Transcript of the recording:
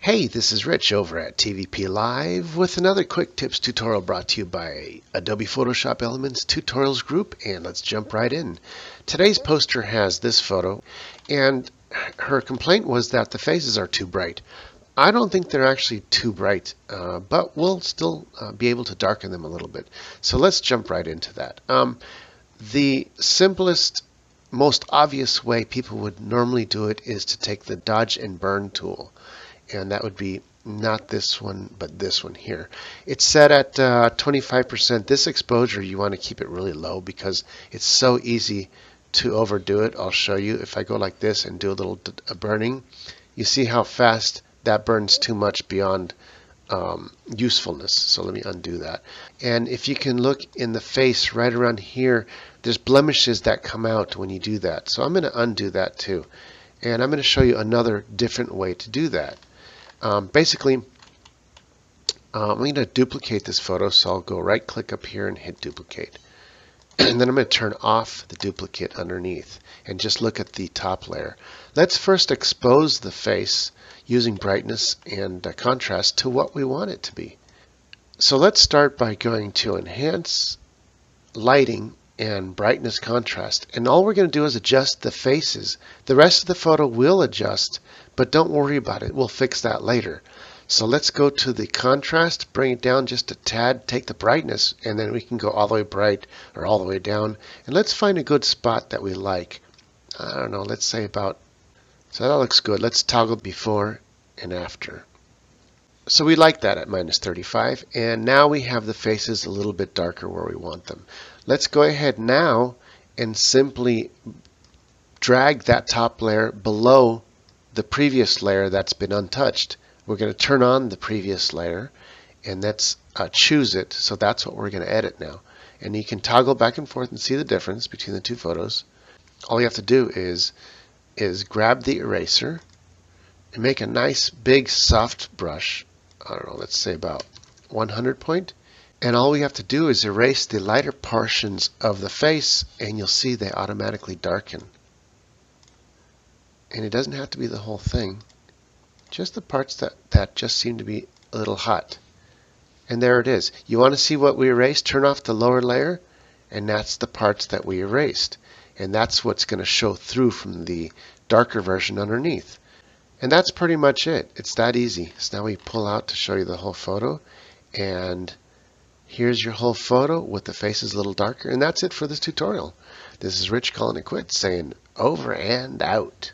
Hey, this is Rich over at TVP Live with another quick tips tutorial brought to you by Adobe Photoshop Elements Tutorials Group, and let's jump right in. Today's poster has this photo, and her complaint was that the faces are too bright. I don't think they're actually too bright, but we'll still be able to darken them a little bit. So let's jump right into that. The simplest, most obvious way people would normally do it is to take the Dodge and Burn tool. And that would be not this one, but this one here. It's set at 25%. This exposure, you want to keep it really low because it's so easy to overdo it. I'll show you. If I go like this and do a little burning, you see how fast that burns too much beyond usefulness. So let me undo that. And if you can look in the face right around here, there's blemishes that come out when you do that. So I'm going to undo that too. And I'm going to show you another different way to do that. Basically, I'm going to duplicate this photo, so I'll go right click up here and hit duplicate. And then I'm going to turn off the duplicate underneath and just look at the top layer. Let's first expose the face using brightness and contrast to what we want it to be. So let's start by going to Enhance, Lighting, and Brightness Contrast. And all we're going to do is adjust the faces. The rest of the photo will adjust, but don't worry about it. We'll fix that later. So let's go to the contrast, bring it down just a tad, take the brightness, and then we can go all the way bright or all the way down. And let's find a good spot that we like. I don't know, let's say about, so that looks good. Let's toggle before and after. So we like that at minus 35, and now we have the faces a little bit darker where we want them. Let's go ahead now and simply drag that top layer below the previous layer that's been untouched. We're going to turn on the previous layer, and let's choose it. So that's what we're going to edit now. And you can toggle back and forth and see the difference between the two photos. All you have to do is grab the eraser and make a nice big soft brush. I don't know, let's say about 100 point. And all we have to do is erase the lighter portions of the face, and you'll see they automatically darken. And it doesn't have to be the whole thing, just the parts that just seem to be a little hot. And there it is. You want to see what we erased? Turn off the lower layer, and that's the parts that we erased. And that's what's going to show through from the darker version underneath. And that's pretty much it. It's that easy. So now we pull out to show you the whole photo, and here's your whole photo with the faces a little darker. And that's it for this tutorial. This is Rich calling it quits, saying over and out.